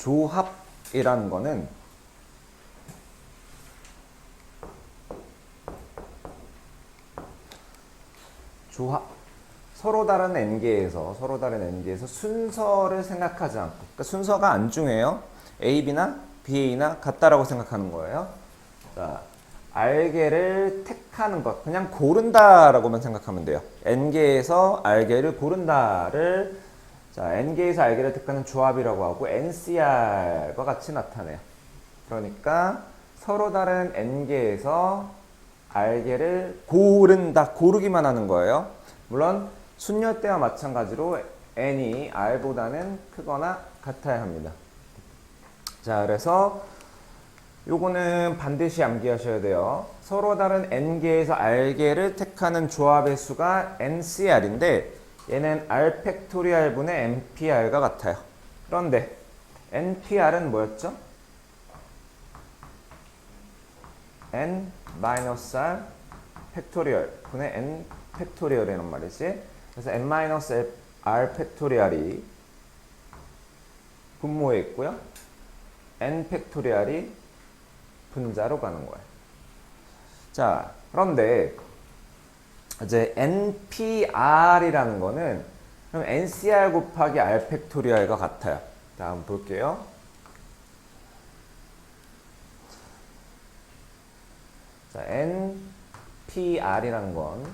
조합이라는 거는 조합, 서로 다른 n개에서 순서를 생각하지 않고, 그러니까 순서가 안 중요해요. A, B나 B, A나 같다라고 생각하는 거예요. 자, 알개를 택하는 것, 그냥 고른다라고만 생각하면 돼요. n개에서 알개를 고른다를 자, n개에서 알개를 택하는 조합이라고 하고 NCR과 같이 나타내요. 그러니까 서로 다른 n개에서 알개를 고른다, 고르기만 하는 거예요. 물론 순열 때와 마찬가지로 n이 r보다는 크거나 같아야 합니다. 자, 그래서 요거는 반드시 암기하셔야 돼요. 서로 다른 n개에서 r개를 택하는 조합의 수가 ncr인데 얘는 r 팩토리얼 분의 npr과 같아요. 그런데 npr은 뭐였죠? n-r 팩토리얼 분의 n 팩토리얼이란 말이지. 그래서 n-r 팩토리얼이 분모에 있고요. n 팩토리얼이 분자로 가는 거예요. 자, 그런데 이제 npr이라는 거는 그럼 ncr 곱하기 r 팩토리얼과 같아요. 자, 한번 볼게요. 자, npr이라는 건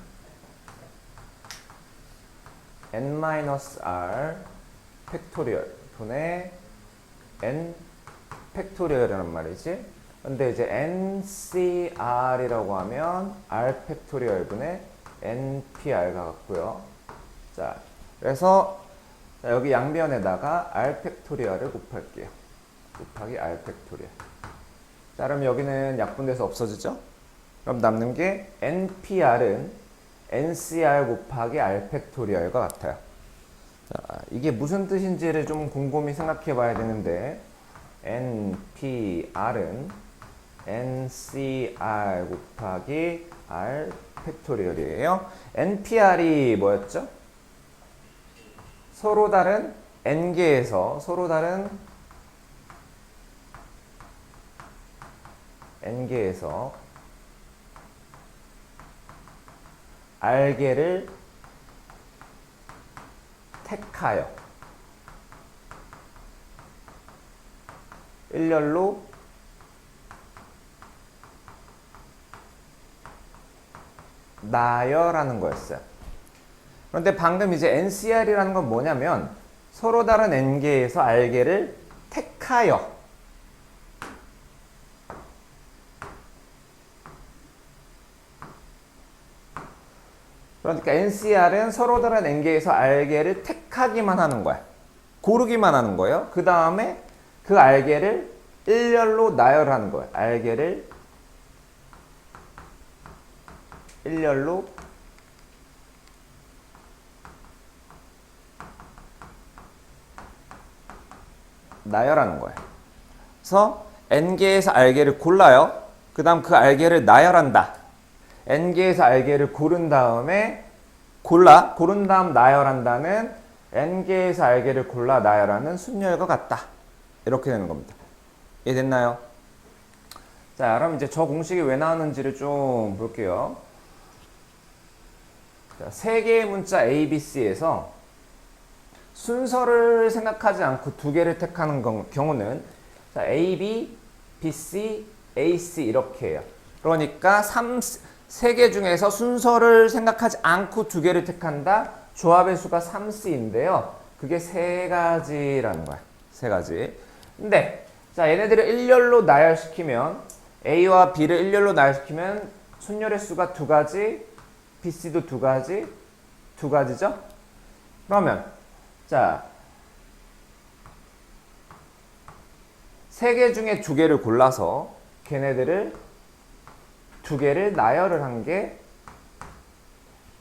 n-r 팩토리얼 분의 n 팩토리얼이란 말이지. 근데 이제 ncr이라고 하면 r 팩토리얼 분의 npr가 같고요. 자, 그래서 여기 양변에다가 r 팩토리얼을 곱할게요. 곱하기 r 팩토리얼. 자, 그럼 여기는 약분돼서 없어지죠? 그럼 남는 게 npr은 ncr 곱하기 r 팩토리얼과 같아요. 자, 이게 무슨 뜻인지를 좀 곰곰이 생각해 봐야 되는데 npr은 ncr 곱하기 r 팩토리얼이에요. npr이 뭐였죠? 서로 다른 n개에서 r개를 택하여 일렬로 나열하는 거였어요. 그런데 방금 이제 NCR이라는 건 뭐냐면 서로 다른 n개에서 r개를 택하여 그러니까 NCR은 서로 다른 n개에서 r개를 택하기만 하는 거야. 고르기만 하는 거예요. 그 다음에 그 r개를 일렬로 나열하는 거예요. r개를 일렬로 나열하는 거예요. 그래서 n개에서 r개를 골라요. 그 다음 그 r개를 나열한다. n개에서 r개를 고른 다음에 고른 다음 나열한다는 n개에서 r개를 골라 나열하는 순열과 같다. 이렇게 되는 겁니다. 이해됐나요? 자, 그럼 이제 저 공식이 왜 나왔는지를 좀 볼게요. 자, 세 개의 문자 A, B, C에서 순서를 생각하지 않고 두 개를 택하는 경우는 자, A, B, B, C, A, C 이렇게 해요. 그러니까 세 개 중에서 순서를 생각하지 않고 두 개를 택한다. 조합의 수가 3C인데요. 그게 세 가지라는 거야. 세 가지. 근데 자, 얘네들을 일렬로 나열시키면 A와 B를 일렬로 나열시키면 순열의 수가 두 가지, BC도 두 가지죠? 그러면 자, 세 개 중에 두 개를 골라서 걔네들을 두 개를 나열을 한 게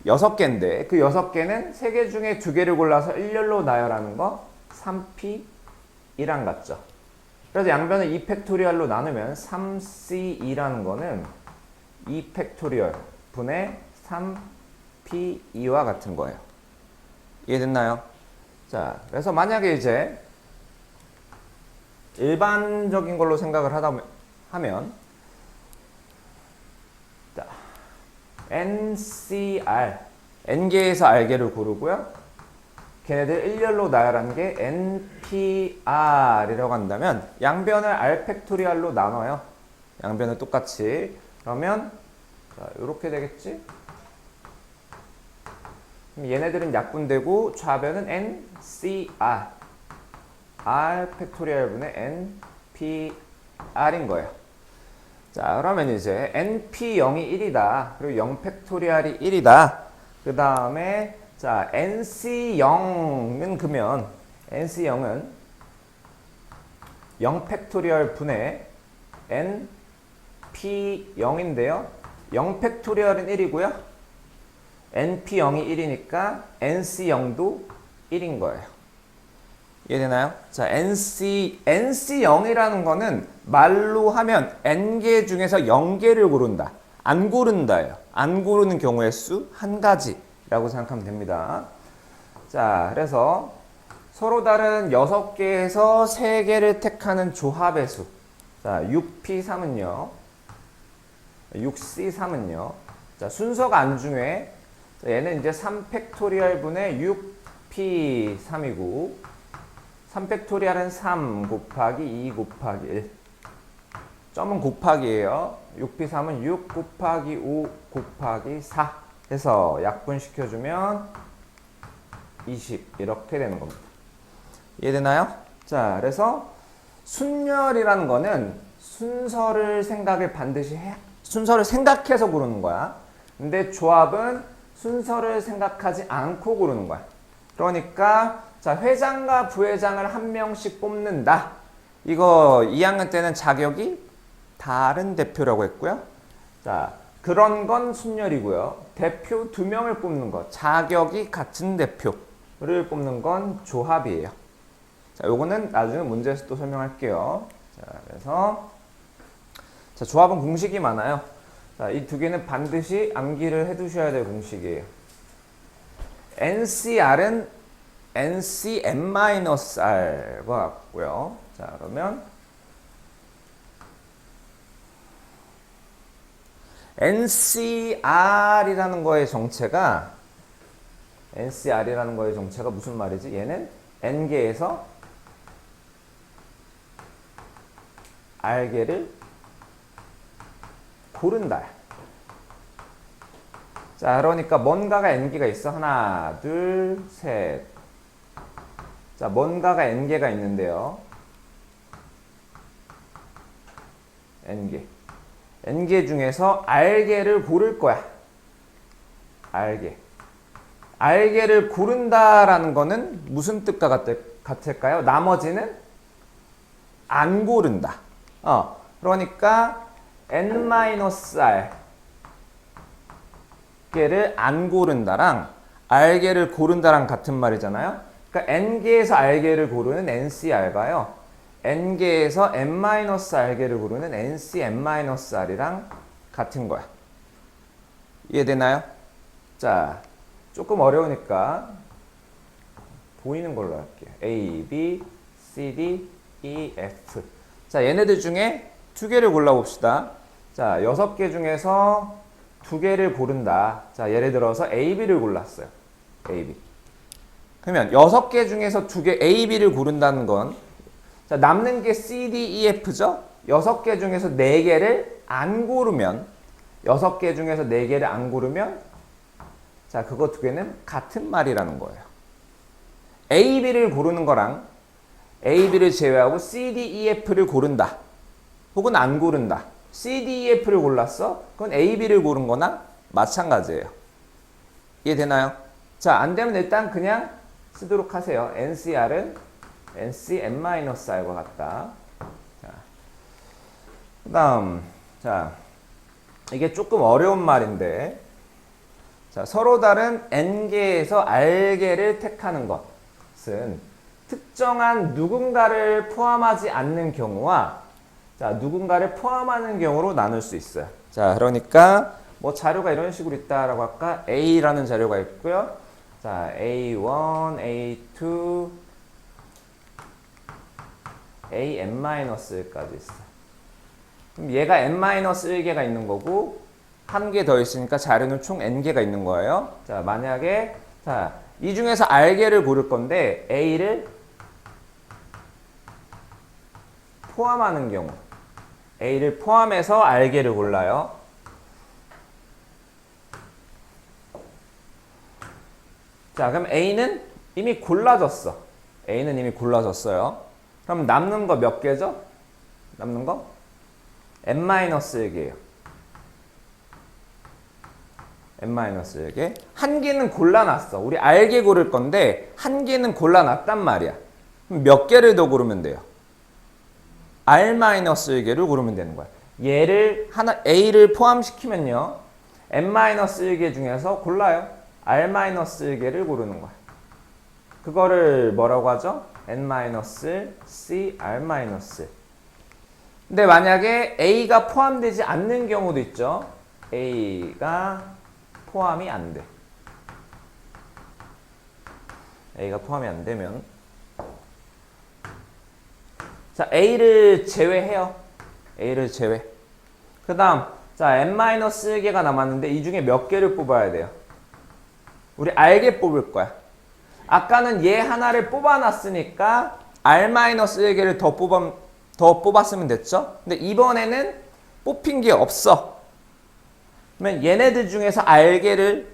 6개인데 그 6개는 세 개 중에 두 개를 골라서 일렬로 나열하는 거 3P2랑 같죠. 그래서 양변을 2팩토리얼로 나누면 3C2라는 거는 2팩토리얼 분의 3P2와 같은 거예요. 이해됐나요? 자, 그래서 만약에 이제 일반적인 걸로 생각을 하면 자, NCR N개에서 R개를 고르고요. 걔네들 일렬로 나열한 게 NPR이라고 한다면 양변을 R 팩토리얼로 나눠요. 양변을 똑같이. 그러면 자, 이렇게 되겠지? 그럼 얘네들은 약분되고 좌변은 NCR R 팩토리얼 분의 NPR인 거예요. 자, 그러면 이제 NP0이 1이다. 그리고 0 팩토리얼이 1이다. 그 다음에 자, NC0은 그러면 NC0은 0 팩토리얼 분의 NP0인데요. 0 팩토리얼은 1이고요. NP0이 1이니까 NC0도 1인 거예요. 이해되나요? 자, NC0이라는 거는 말로 하면 N개 중에서 0개를 고른다. 안 고른다예요. 안 고르는 경우의 수 한 가지라고 생각하면 됩니다. 자, 그래서 서로 다른 6개에서 3개를 택하는 조합의 수. 자, 6P3은요. 6C3은요. 자, 순서가 안 중요해. 자, 얘는 이제 3팩토리얼 분의 6P3이고 3팩토리얼은 3 곱하기 2 곱하기 1. 점은 곱하기예요. 6P3은 6 곱하기 5 곱하기 4 해서 약분시켜주면 20 이렇게 되는 겁니다. 이해되나요? 자, 그래서 순열이라는 거는 순서를 순서를 생각해서 고르는 거야. 근데 조합은 순서를 생각하지 않고 고르는 거야. 그러니까 자, 회장과 부회장을 한 명씩 뽑는다. 이거 2학년 때는 자격이 다른 대표라고 했고요. 자, 그런 건 순열이고요. 대표 2명을 뽑는 거, 자격이 같은 대표를 뽑는 건 조합이에요. 자, 요거는 나중에 문제에서 또 설명할게요. 자, 그래서 자, 조합은 공식이 많아요. 자, 이 2개는 반드시 암기를 해두셔야 될 공식이에요. NCR은 NCn-R과 같고요. 자, 그러면 NCR이라는 거의 정체가 무슨 말이지? 얘는 N개에서 R개를 고른다. 자, 그러니까 뭔가가 N개가 있어. 하나, 둘, 셋. 자, 뭔가가 N개가 있는데요. N개. N개 중에서 R개를 고를 거야. R개. R개를 고른다라는 거는 무슨 뜻과 같을까요? 나머지는 안 고른다. 그러니까 N-R 개를 안 고른다랑 R개를 고른다랑 같은 말이잖아요. 그러니까 N개에서 R개를 고르는 NCR가요. N개에서 N-R개를 고르는 NCn-R이랑 같은 거야. 이해되나요? 자, 조금 어려우니까 보이는 걸로 할게요. A, B, C, D, E, F. 자, 얘네들 중에 2개를 골라봅시다. 자, 6개 중에서 2개를 고른다. 자, 예를 들어서 A, B를 골랐어요. A, B. 그러면 6개 중에서 2개 A, B를 고른다는 건 자, 남는 게 C, D, E, F죠? 6개 중에서 4개를 안 고르면 6개 중에서 4개를 안 고르면 자, 그거 2개는 같은 말이라는 거예요. A, B를 고르는 거랑 A, B를 제외하고 C, D, E, F를 고른다. 혹은 안 고른다. C, D, E, F를 골랐어? 그건 A, B를 고른 거나 마찬가지예요. 이해되나요? 자, 안 되면 일단 그냥 쓰도록 하세요. NCR은 NCn-R과 같다. 자, 그 다음, 자, 이게 조금 어려운 말인데, 자, 서로 다른 N개에서 R개를 택하는 것은 특정한 누군가를 포함하지 않는 경우와 자, 누군가를 포함하는 경우로 나눌 수 있어요. 자, 그러니까 뭐 자료가 이런 식으로 있다라고 할까? A라는 자료가 있고요. 자, A1, A2, a n-1까지 있어. 그럼 얘가 n-1개가 있는 거고 한 개 더 있으니까 자료는 총 n개가 있는 거예요. 자, 만약에 이 중에서 r개를 고를 건데 a를 포함하는 경우 a를 포함해서 r개를 골라요. 자, 그럼 a는 이미 골라졌어. a는 이미 골라졌어요. 그럼 남는 거 몇 개죠? 남는 거 n-1개예요. n-1개. 한 개는 골라놨어. 우리 r개 고를 건데 한 개는 골라놨단 말이야. 그럼 몇 개를 더 고르면 돼요? r-1개를 고르면 되는 거야. 얘를 a를 포함시키면요. n-1개 중에서 골라요. r-1개를 고르는 거야. 그거를 뭐라고 하죠? n-c r-. 근데 만약에 a가 포함되지 않는 경우도 있죠. a가 포함이 안 돼. a가 포함이 안 되면 자, a를 제외해요. a를 제외. 그 다음 자, n-개가 남았는데 이 중에 몇 개를 뽑아야 돼요? 우리 r개 뽑을 거야. 아까는 얘 하나를 뽑아놨으니까 r-1개를 더 뽑았으면 됐죠? 근데 이번에는 뽑힌 게 없어. 그러면 얘네들 중에서 r개를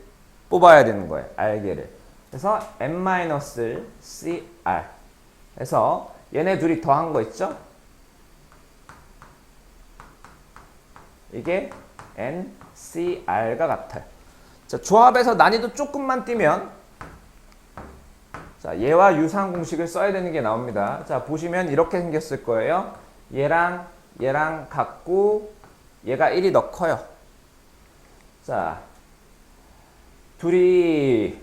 뽑아야 되는 거예요. r개를. 그래서 n-cr. 그래서 얘네 둘이 더한 거 있죠? 이게 ncr가 같아요. 자, 조합에서 난이도 조금만 띄면 자, 얘와 유사한 공식을 써야 되는 게 나옵니다. 자, 보시면 이렇게 생겼을 거예요. 얘랑 같고 얘가 1이 더 커요. 자, 둘이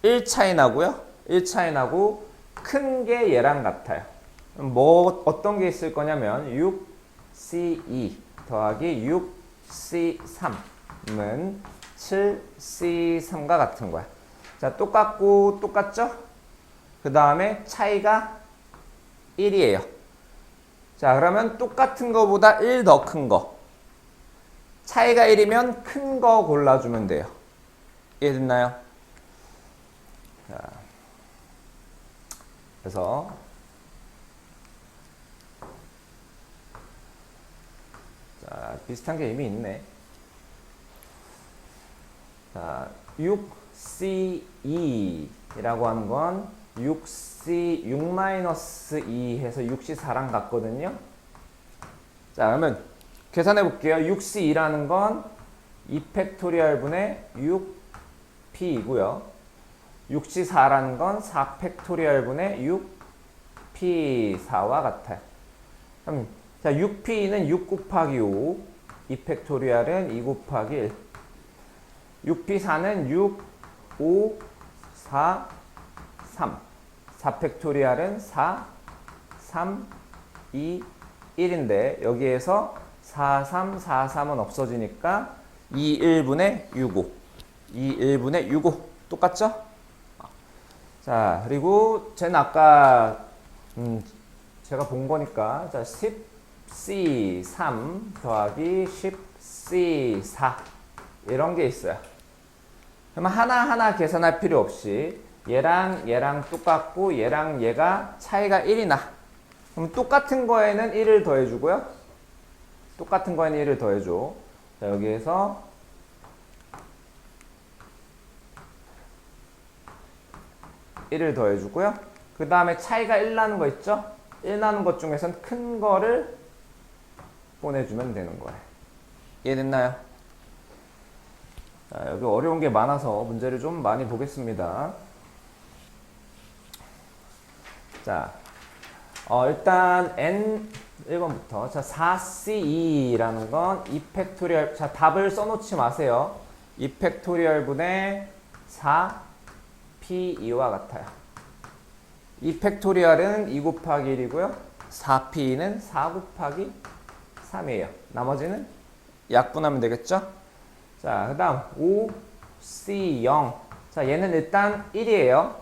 1 차이 나고요. 1 차이 나고 큰 게 얘랑 같아요. 뭐 어떤 게 있을 거냐면 6c2 더하기 6c3은 7c3과 같은 거야. 자, 똑같고 똑같죠? 그 다음에 차이가 1이에요. 자, 그러면 똑같은 거보다 1 더 큰 거. 차이가 1이면 큰 거 골라주면 돼요. 이해됐나요? 자, 그래서 자, 비슷한 게 이미 있네. 자, 6C2라고 하는 건 6-2 해서 6C4랑 같거든요. 자, 그러면 계산해 볼게요. 6C2라는 건 2팩토리얼 분의 6P이고요. 6C4라는 건 4팩토리얼 분의 6P4와 같아요. 그럼 자, 6P는 6 곱하기 5, 2팩토리얼은 2 곱하기 1. 6P4는 6, 5, 4, 3. 4팩토리얼은 4, 3, 2, 1인데 여기에서 4, 3, 4, 3은 없어지니까 2, 1분의 6, 5. 2, 1분의 6, 5. 똑같죠? 자, 그리고 쟤는 아까 제가 본 거니까 자, 10C3 더하기 10C4 이런 게 있어요. 그러면 하나하나 계산할 필요 없이 얘랑 똑같고 얘랑 얘가 차이가 1이 나. 그럼 똑같은 거에는 1을 더해주고요. 똑같은 거에는 1을 더해줘. 자, 여기에서 (1을) 더해주고요. 그 다음에 차이가 1 나는 거 있죠? 1 나는 것 중에선 큰 거를 보내주면 되는 거예요. 이해됐나요? 자, 여기 어려운 게 많아서 문제를 좀 많이 보겠습니다. 자, 일단 n 1번부터 자, 4c2라는 건 2팩토리얼. 자, 답을 써놓지 마세요. 2팩토리얼 분의 4p2와 같아요. 2팩토리얼은 2 곱하기 1이고요. 4p는 4 곱하기 3이에요. 나머지는 약분하면 되겠죠? 자, 그 다음 5c0. 자, 얘는 일단 1이에요.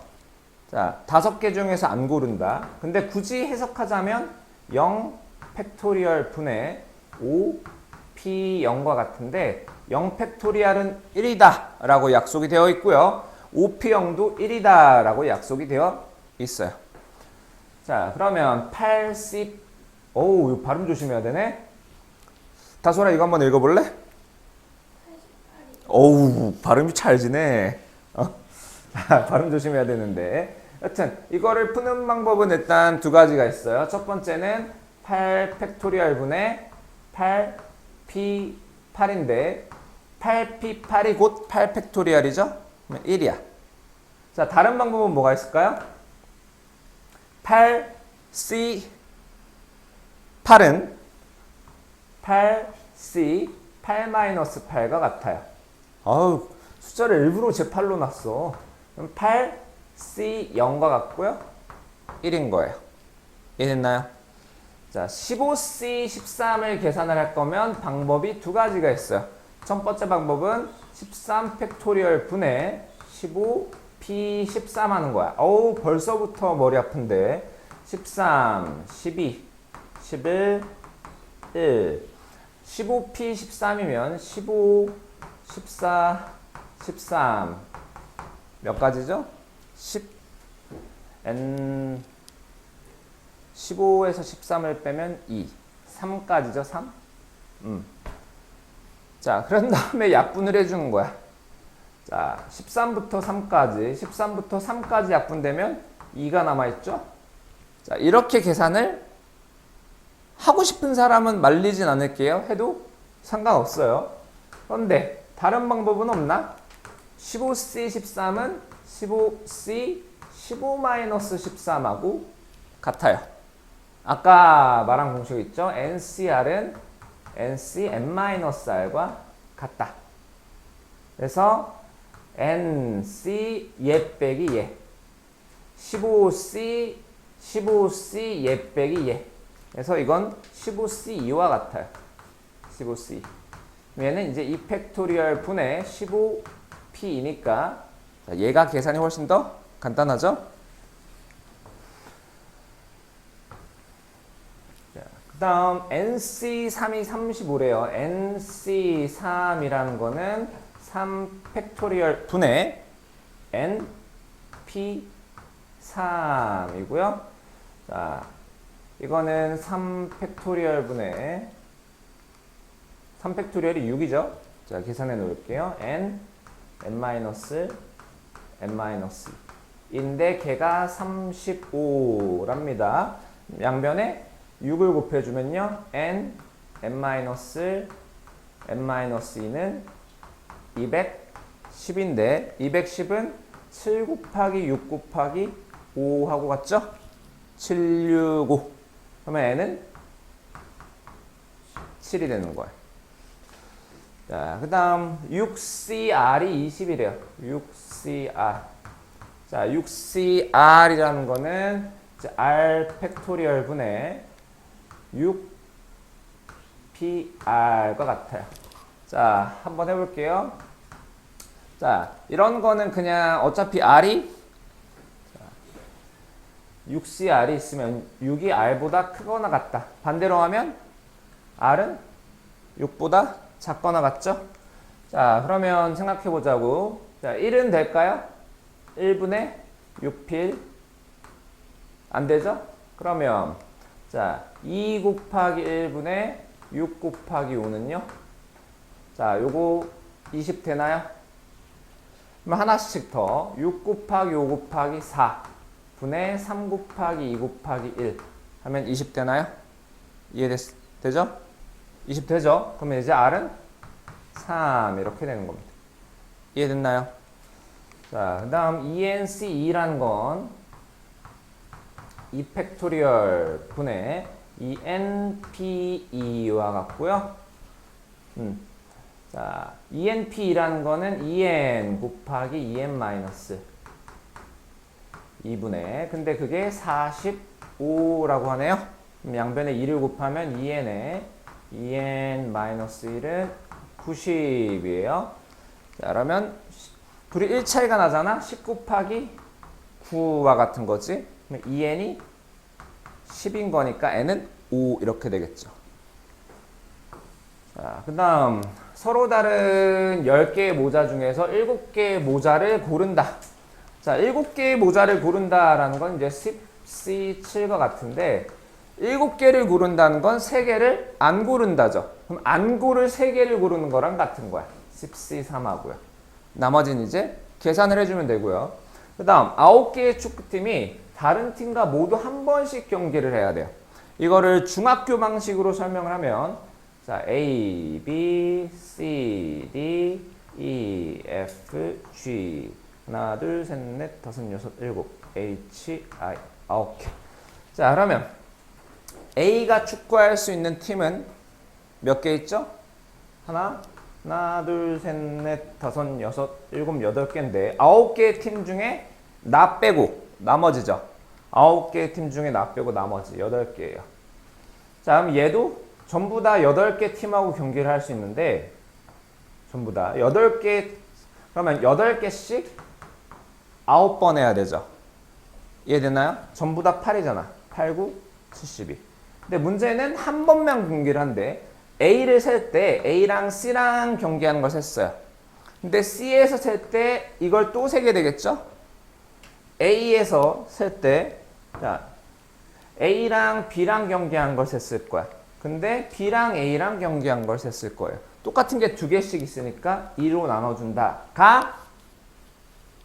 자, 5개 중에서 안 고른다. 근데 굳이 해석하자면 0 팩토리얼 분의 5p0과 같은데 0 팩토리얼은 1이다 라고 약속이 되어 있고요. 5p0도 1이다 라고 약속이 되어 있어요. 자, 그러면 8c, 어우, 이거 발음 조심해야 되네. 다솔아, 이거 한번 읽어볼래? 어우, 발음이 찰지네. 발음 조심해야 되는데. 여튼 이거를 푸는 방법은 일단 두 가지가 있어요. 첫 번째는 8 팩토리얼 분의 8p8인데 8p8이 곧 8 팩토리얼이죠? 그러면 1이야. 자, 다른 방법은 뭐가 있을까요? 8c8은 8c 8-8과 같아요. 아우, 숫자를 일부러 제 8로 놨어. 그럼 8c0과 같고요. 1인 거예요. 이해됐나요? 자, 15c13을 계산을 할 거면 방법이 두 가지가 있어요. 첫 번째 방법은 13 팩토리얼 분의 15p13 하는 거야. 어우, 벌써부터 머리 아픈데. 13, 12, 11, 1. 15p13이면 15, 14, 13. 몇 가지죠? 10, n 15에서 13을 빼면 2. 3까지죠, 3? 자, 그런 다음에 약분을 해주는 거야. 자, 13부터 3까지, 13부터 3까지 약분되면 2가 남아있죠? 자, 이렇게 계산을 하고 싶은 사람은 말리진 않을게요. 해도 상관없어요. 그런데 다른 방법은 없나? 15c 13은 15c 15-13하고 같아요. 아까 말한 공식 있죠? NCR은 NC n-r과 같다. 그래서 NC 예 빼기 예. 15C 15C 예 빼기 예. 그래서 이건 15C2와 같아요. 15C. 얘는 이제 2 팩토리얼 분의 15P이니까 얘가 계산이 훨씬 더 간단하죠? 그 다음 NC3이 35래요. NC3이라는 거는 3 팩토리얼 분의 NP3이고요. 자, 이거는 3 팩토리얼 분의 3 팩토리얼이 6이죠. 자, 계산해 놓을게요. n-인데 걔가 35랍니다. 양변에 6을 곱해주면요. n-2는 210인데 210은 7 곱하기 6 곱하기 5하고 같죠? 765. 그러면 n은 7이 되는 거예요. 자, 그 다음 6CR이 20이래요. 6CR. 자, 6CR이라는 거는 이제 R 팩토리얼 분의 6PR과 같아요. 자, 한번 해볼게요. 자, 이런 거는 그냥 어차피 R이 6CR이 있으면 6이 R보다 크거나 같다. 반대로 하면 R은 6보다 작거나 같죠? 자, 그러면 생각해 보자고. 자, 1은 될까요? 1분의 6필 안 되죠? 그러면 자, 2 곱하기 1분의 6 곱하기 5는요? 자, 요거 20 되나요? 그럼 하나씩 더. 6 곱하기 5 곱하기 4 분의 3 곱하기 2 곱하기 1 하면 20 되나요? 이해되죠? 20 되죠? 그러면 이제 R은 3 이렇게 되는 겁니다. 이해됐나요? 자, 그 다음 ENC2라는 건 2 팩토리얼 분의 ENP2와 같고요. 자, ENP2라는 거는 EN 곱하기 EN 마이너스 2분의, 근데 그게 45라고 하네요. 그럼 양변에 2를 곱하면 EN에 EN 마이너스 1은 90이에요. 자, 그러면 둘이 1 차이가 나잖아. 10 곱하기 9와 같은 거지. 그럼 EN이 10인 거니까 N은 5 이렇게 되겠죠. 자, 그 다음 서로 다른 10개의 모자 중에서 7개의 모자를 고른다. 자, 7개의 모자를 고른다라는 건 이제 10C7과 같은데 7개를 고른다는 건 3개를 안 고른다죠. 그럼 안 고를 3개를 고르는 거랑 같은 거야. 10C3하고요. 나머지는 이제 계산을 해주면 되고요. 그 다음 9개의 축구팀이 다른 팀과 모두 한 번씩 경기를 해야 돼요. 이거를 중학교 방식으로 설명을 하면 자, A, B, C, D, E, F, G 하나, 둘, 셋, 넷, 다섯, 여섯, 일곱 H, I, 9개. 자, 그러면 A가 축구할 수 있는 팀은 몇 개 있죠? 하나, 둘, 셋, 넷, 다섯, 여섯, 일곱, 8개인데 9개의 팀 중에 나 빼고 나머지죠. 9개의 팀 중에 나 빼고 나머지 8개예요. 자, 그럼 얘도 전부 다 8개 팀하고 경기를 할 수 있는데 전부 다 8개, 그러면 8개씩 9번 해야 되죠. 이해되나요? 전부 다 8이잖아. 8, 9, 72. 근데 문제는 한 번만 경기를 한대. A를 셀 때 A랑 C랑 경기하는 걸 셌어요. 근데 C에서 셀 때 이걸 또 세게 되겠죠? A에서 셀 때 자, A랑 B랑 경기한 걸 셌을 거야. 근데 B랑 A랑 경기한 걸 셌을 거예요. 똑같은 게 2개씩 있으니까 2로 나눠준다가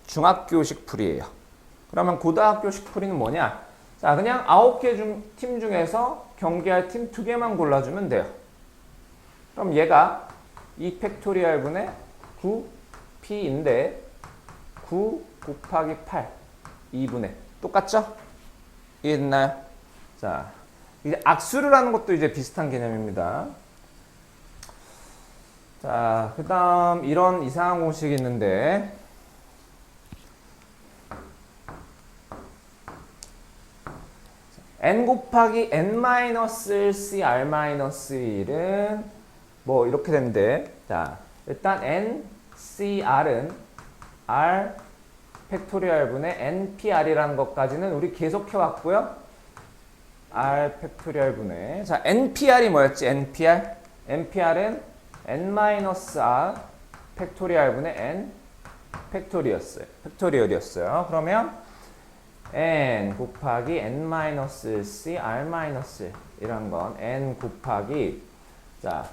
중학교식 풀이에요. 그러면 고등학교식 풀이는 뭐냐? 자, 그냥 9개 팀 중에서 경기할 팀 2개만 골라주면 돼요. 그럼 얘가 2팩토리얼 분의 9P인데 9 곱하기 8 2분의 똑같죠? 이해됐나요? 자, 이제 악수를 하는 것도 이제 비슷한 개념입니다. 자, 그 다음 이런 이상한 공식이 있는데 n 곱하기 n-cr-1은 뭐 이렇게 되는데 자, 일단 ncr은 r 팩토리얼 분의 npr이라는 것까지는 우리 계속 해왔고요. r 팩토리얼 분의 자, npr이 뭐였지? npr은 n-r 팩토리얼 분의 n 팩토리얼이었어요. 그러면 n 곱하기 n-c r- 이란 건 n 곱하기 자,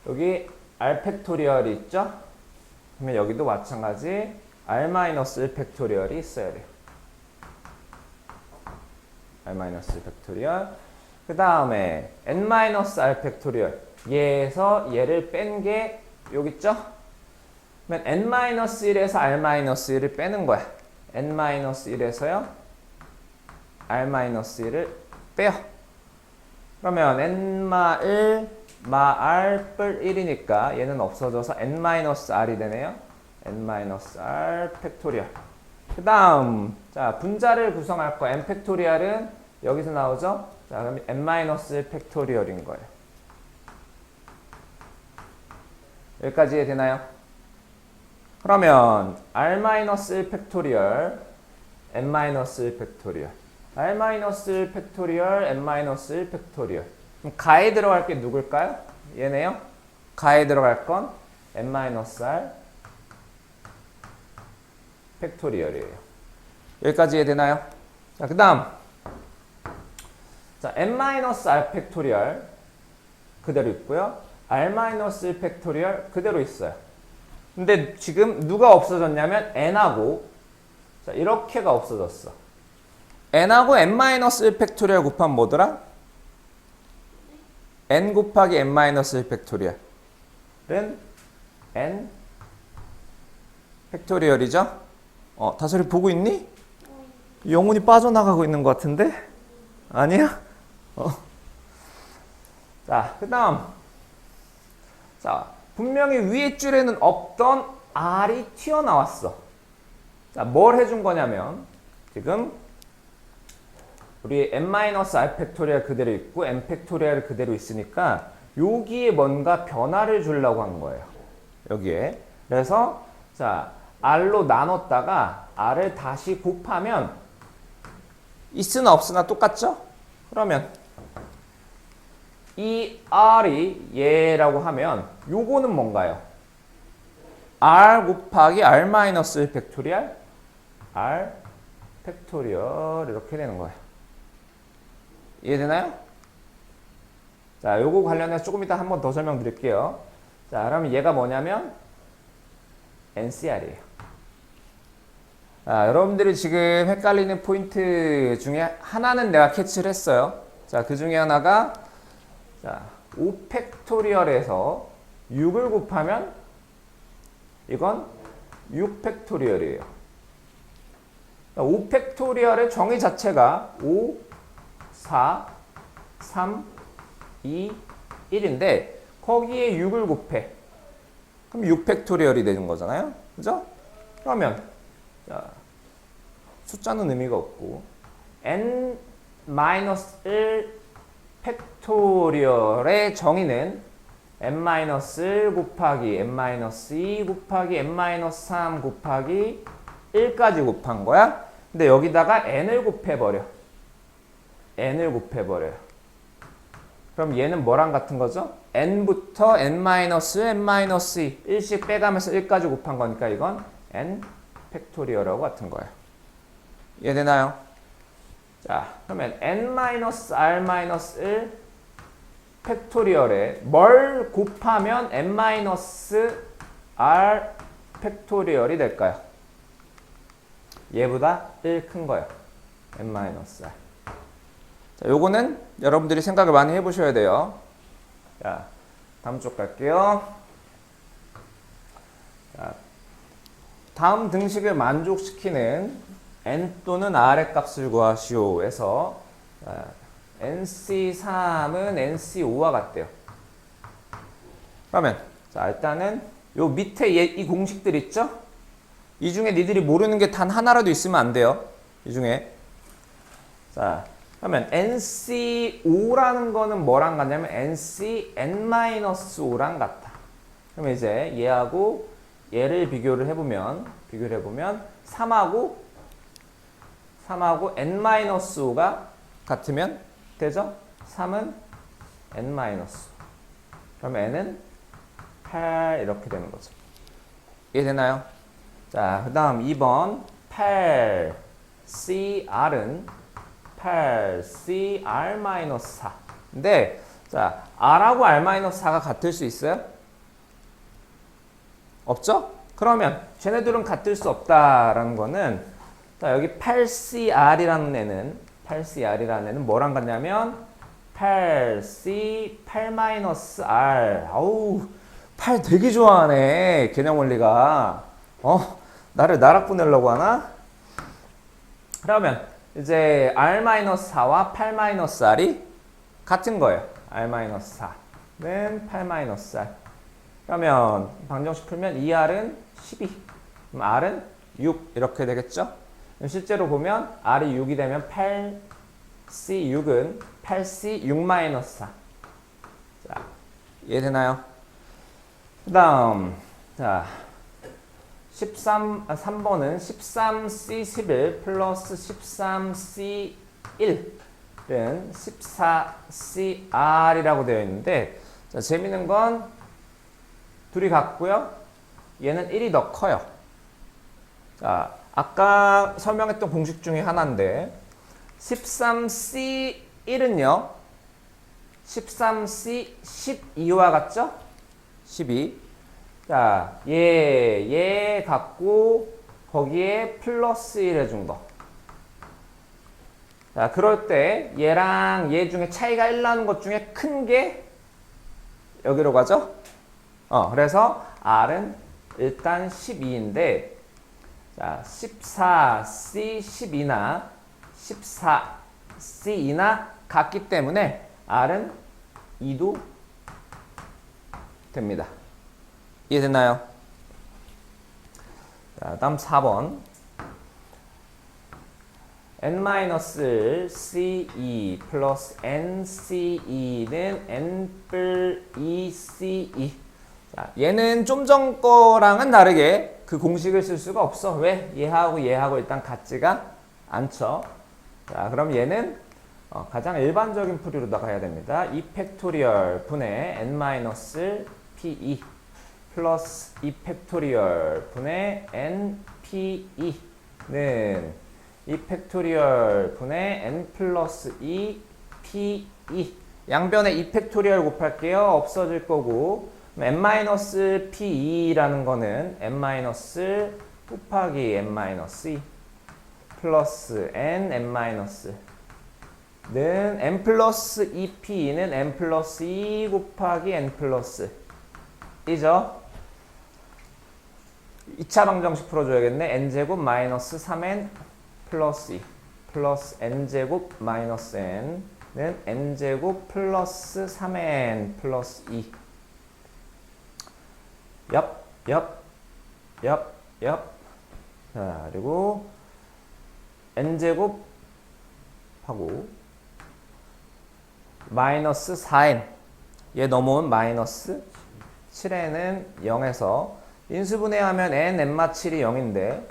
여기 r 팩토리얼이 있죠? 그러면 여기도 마찬가지 r-1 팩토리얼이 있어야 돼요. r-1 팩토리얼. 그 다음에 n-r 팩토리얼. 얘에서 얘를 뺀 게 여기 있죠? 그러면 n-1에서 r-1을 빼는 거야. n-1에서요. r-1을 빼요. 그러면 n-1 r 뿔 1이니까 얘는 없어져서 n-r이 되네요. n-r 팩토리얼. 그 다음 자, 분자를 구성할 거 n 팩토리얼은 여기서 나오죠? 자, 그럼 n-1 팩토리얼인 거예요. 여기까지 이해되나요? 그러면 r-1 팩토리얼 n-1 팩토리얼 r-1 팩토리얼 n-1 팩토리얼 그럼 가에 들어갈 게 누굴까요? 얘네요? 가에 들어갈 건 n-r 팩토리얼이에요. 여기까지 이해되나요? 자, 그 다음 자, n-r 팩토리얼 그대로 있고요. r-1 팩토리얼 그대로 있어요. 근데 지금 누가 없어졌냐면 n하고 자, 이렇게가 없어졌어. n하고 n-1 팩토리얼 곱하면 뭐더라? n 곱하기 n-1 팩토리얼은 n 팩토리얼이죠? 다솔이 보고 있니? 영혼이 빠져나가고 있는 것 같은데? 아니야? 자, 그 다음 자, 분명히 위에 줄에는 없던 r이 튀어나왔어. 자, 뭘 해준 거냐면 지금 우리 n-r 팩토리얼 그대로 있고 n 팩토리얼 그대로 있으니까 여기에 뭔가 변화를 주려고 한 거예요. 여기에. 그래서 자, r로 나눴다가 r을 다시 곱하면 있으나 없으나 똑같죠? 그러면 이 R이 얘라고 하면 요거는 뭔가요? R 곱하기 R 마이너스 1 팩토리얼 R 팩토리얼 이렇게 되는 거예요. 이해되나요? 자, 요거 관련해서 조금 이따 한 번 더 설명드릴게요. 자, 그러면 얘가 뭐냐면 NCR이에요. 자, 여러분들이 지금 헷갈리는 포인트 중에 하나는 내가 캐치를 했어요. 자, 그 중에 하나가 자, 5팩토리얼에서 6을 곱하면 이건 6팩토리얼이에요. 5팩토리얼의 정의 자체가 5, 4, 3, 2, 1인데 거기에 6을 곱해. 그럼 6팩토리얼이 되는 거잖아요. 그죠? 그러면 자, 숫자는 의미가 없고 n-1 팩토리얼의 정의는 n-1 곱하기 n-2 곱하기 n-3 곱하기 1까지 곱한 거야. 근데 여기다가 n을 곱해버려. n을 곱해버려요. 그럼 얘는 뭐랑 같은 거죠? n부터 n-, n-2, 1씩 빼가면서 1까지 곱한 거니까 이건 n 팩토리얼하고 같은 거예요. 이해되나요? 자, 그러면 n-r-1 팩토리얼에 뭘 곱하면 n-r 팩토리얼이 될까요? 얘보다 1 큰 거예요. n-r. 자, 요거는 여러분들이 생각을 많이 해보셔야 돼요. 자, 다음 쪽 갈게요. 자, 다음 등식을 만족시키는 n 또는 r의 값을 구하시오에서 NC3은 NC5와 같대요. 그러면 자, 일단은 요 밑에 이 공식들 있죠? 이 중에 니들이 모르는 게 단 하나라도 있으면 안 돼요. 이 중에. 자, 그러면 NC5라는 거는 뭐랑 같냐면 NC n-5랑 같아. 그럼 이제 얘하고 얘를 비교를 해보면 3하고 n-5가 같으면 되죠? 3은 n-5. 그럼 n은 8 이렇게 되는 거죠. 이해되나요? 자, 그 다음 2번 8CR은 8CR-4. 근데 자, R하고 R-4가 같을 수 있어요? 없죠? 그러면 쟤네들은 같을 수 없다라는 거는 자, 여기 8CR이라는 애는 뭐랑 같냐면 8C 8-R. 아우, 8 되게 좋아하네. 개념 원리가. 나를 나락 보내려고 하나? 그러면 이제 R-4와 8-R이 같은 거예요. R-4는 8-R. 그러면 방정식 풀면 2R은 12. 그럼 R은 6 이렇게 되겠죠? 실제로 보면 R이 6이 되면 8C6은 8C 6-4. 자, 이해되나요? 그 다음, 자, 3번은 13C11 플러스 13C1은 14CR이라고 되어 있는데, 자, 재밌는 건 둘이 같고요. 얘는 1이 더 커요. 자, 아까 설명했던 공식 중에 하나인데 13C1은요 13C12와 같죠? 12. 자, 얘 갖고 거기에 플러스 1 해준 거. 자, 그럴 때 얘랑 얘 중에 차이가 1 나는 것 중에 큰 게 여기로 가죠? 그래서 R은 일단 12인데 자, 14C12나 14C2나 같기 때문에 R은 2도 됩니다. 이해됐나요? 자, 다음 4번. n-C2 플러스 nC2는 n+2C2. 자, 얘는 좀 전 거랑은 다르게 그 공식을 쓸 수가 없어. 왜? 얘하고 일단 같지가 않죠. 자, 그럼 얘는 가장 일반적인 풀이로 나가야 됩니다. 2 팩토리얼 분의 n-pe 플러스 2 팩토리얼 분의 npe는 2 팩토리얼 분의 n 플러스 2 pe 양변에 2 팩토리얼 곱할게요. 없어질 거고 n-pe-라는 거는 n- 곱하기 n-2 플러스 n 는 n 플러스 2p는 n 플러스 2 곱하기 n 플러스 2죠. 2차 방정식 풀어줘야겠네. n제곱 마이너스 3n 플러스 2 플러스 n제곱 마이너스 n는 n제곱 플러스 3n 플러스 2 자, 그리고 n제곱 하고 마이너스 4n 얘 넘어온 마이너스 7n은 0에서 인수분해하면 n-7이 0인데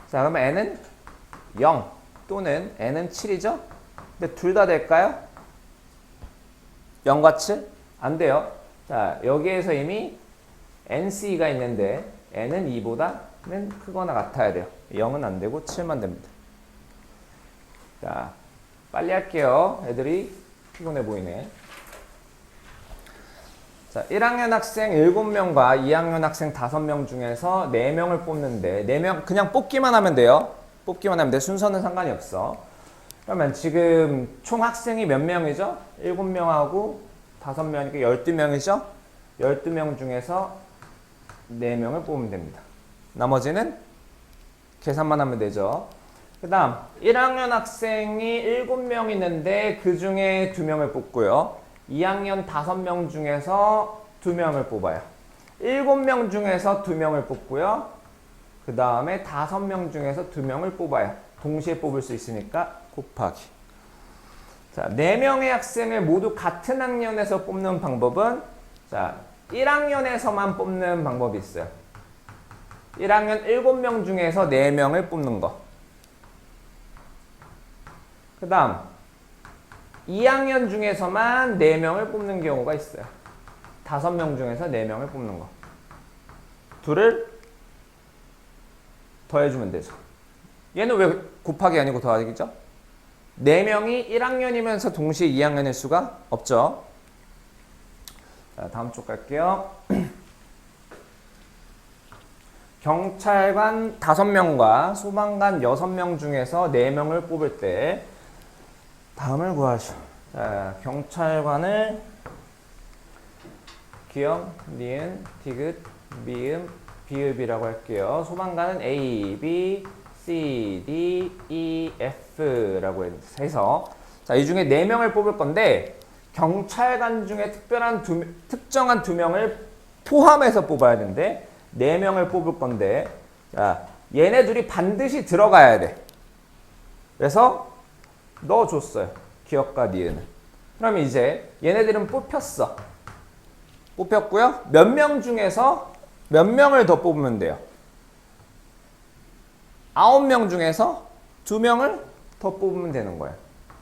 자 그러면 n은 0 또는 n은 7이죠? 근데 둘 다 될까요? 0과 7? 안 돼요. 자 여기에서 이미 nc가 있는데 n은 2보다는 크거나 같아야 돼요. 0은 안 되고 7만 됩니다. 자 빨리 할게요. 애들이 피곤해 보이네. 자, 1학년 학생 7명과 2학년 학생 5명 중에서 4명을 뽑는데 4명 그냥 뽑기만 하면 돼요. 뽑기만 하면 돼. 순서는 상관이 없어. 그러면 지금 총 학생이 몇 명이죠? 7명하고 5명이니까 12명이죠? 12명 중에서 4명을 뽑으면 됩니다. 나머지는 계산만 하면 되죠. 그 다음 1학년 학생이 7명 있는데 그 중에 2명을 뽑고요. 2학년 5명 중에서 2명을 뽑아요. 7명 중에서 2명을 뽑고요. 그 다음에 5명 중에서 2명을 뽑아요. 동시에 뽑을 수 있으니까 곱하기. 자, 4명의 학생을 모두 같은 학년에서 뽑는 방법은 자, 1학년에서만 뽑는 방법이 있어요. 1학년 7명 중에서 4명을 뽑는 거. 그 다음 2학년 중에서만 4명을 뽑는 경우가 있어요. 5명 중에서 4명을 뽑는 거. 둘을 더해주면 되죠. 얘는 왜 곱하기 아니고 더하기죠? 4명이 1학년이면서 동시에 2학년일 수가 없죠. 자, 다음 쪽 갈게요. 경찰관 5명과 소방관 6명 중에서 4명을 뽑을 때 다음을 구하시오. 자, 경찰관을 기역, 니은, 디귿, 미음, 비읍이라고 할게요. 소방관은 A, B, C, D, E, F라고 해서 자, 이 중에 4명을 뽑을 건데 경찰관 중에 특정한 2명을 포함해서 뽑아야 되는데 4명을 뽑을 건데 자, 얘네 둘이 반드시 들어가야 돼. 그래서 넣어줬어요. 기역과 니은을. 그럼 이제 얘네들은 뽑혔어. 뽑혔고요. 몇 명 중에서 몇 명을 더 뽑으면 돼요. 9명 중에서 2명을 더 뽑으면 되는 거예요.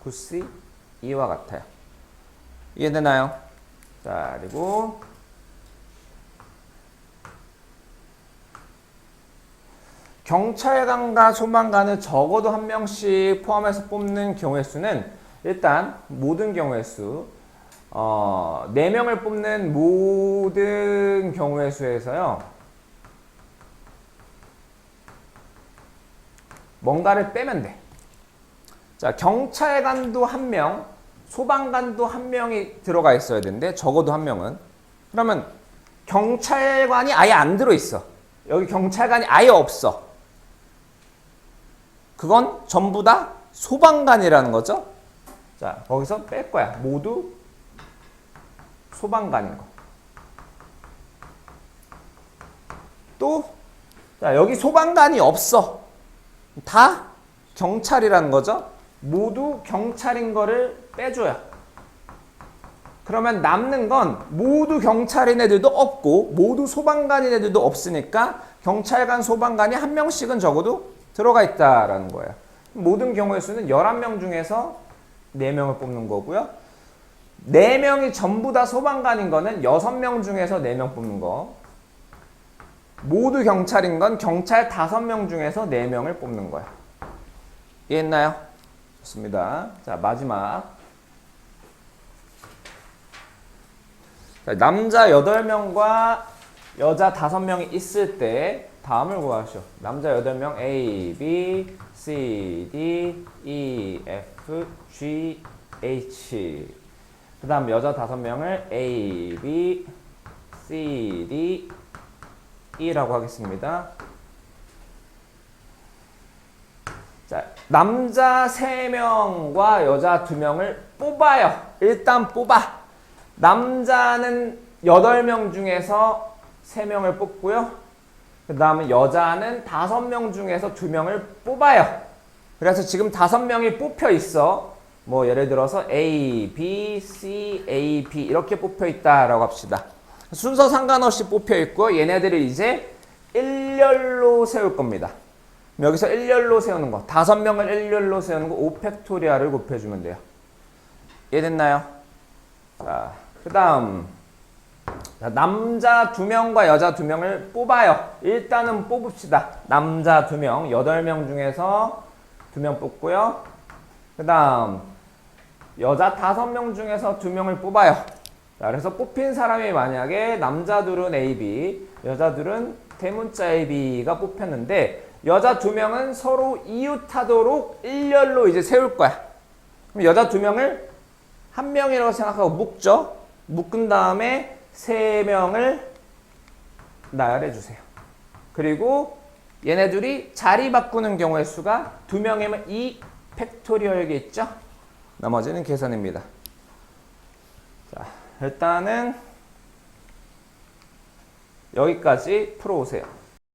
구씨 이와 같아요. 이해되나요? 자, 그리고 경찰관과 소방관을 적어도 1명씩 포함해서 뽑는 경우의 수는 일단 모든 경우의 수 4명을 뽑는 모든 경우의 수에서요 뭔가를 빼면 돼. 자, 경찰관도 1명, 소방관도 1명이 들어가 있어야 되는데 적어도 1명은 그러면 경찰관이 아예 안 들어있어. 여기 경찰관이 아예 없어. 그건 전부 다 소방관이라는 거죠. 자, 거기서 뺄 거야. 모두 소방관인 거. 또, 자, 여기 소방관이 없어. 다 경찰이라는 거죠. 모두 경찰인 거를 빼줘요. 그러면 남는 건 모두 경찰인 애들도 없고 모두 소방관인 애들도 없으니까 경찰관, 소방관이 1명씩은 적어도 들어가 있다라는 거예요. 모든 경우의 수는 11명 중에서 4명을 뽑는 거고요. 4명이 전부 다 소방관인 거는 6명 중에서 4명 뽑는 거. 모두 경찰인 건 경찰 5명 중에서 4명을 뽑는 거야. 이해했나요? 좋습니다. 자, 마지막. 자, 남자 8명과 여자 5명이 있을 때 다음을 구하시오. 남자 8명 A, B, C, D, E, F, G, H. 그 다음 여자 5명을 A, B, C, D, E라고 하겠습니다. 자, 남자 3명과 여자 2명을 뽑아요. 일단 뽑아. 남자는 8명 중에서 3명을 뽑고요. 그 다음에 여자는 5명 중에서 2명을 뽑아요. 그래서 지금 5명이 뽑혀 있어. 뭐 예를 들어서 A, B, C, A, B 이렇게 뽑혀 있다라고 합시다. 순서 상관없이 뽑혀 있고 얘네들을 이제 일렬로 세울 겁니다. 여기서 일렬로 세우는 거, 5명을 일렬로 세우는 거 5팩토리얼을 곱해주면 돼요. 이해됐나요? 자, 그 다음 남자 2명과 여자 2명을 뽑아요. 일단은 뽑읍시다. 남자 2명, 8명 중에서 2명 뽑고요. 그 다음 여자 5명 중에서 2명을 뽑아요. 자, 그래서 뽑힌 사람이 만약에 남자들은 AB, 여자들은 대문자 AB가 뽑혔는데 여자 2명은 서로 이웃하도록 일렬로 이제 세울 거야. 그럼 여자 2명을 한 명이라고 생각하고 묶죠. 묶은 다음에 3명을 나열해 주세요. 그리고 얘네들이 자리 바꾸는 경우의 수가 2명이면 2 팩토리얼이겠죠? 나머지는 계산입니다. 자, 일단은 여기까지 풀어오세요.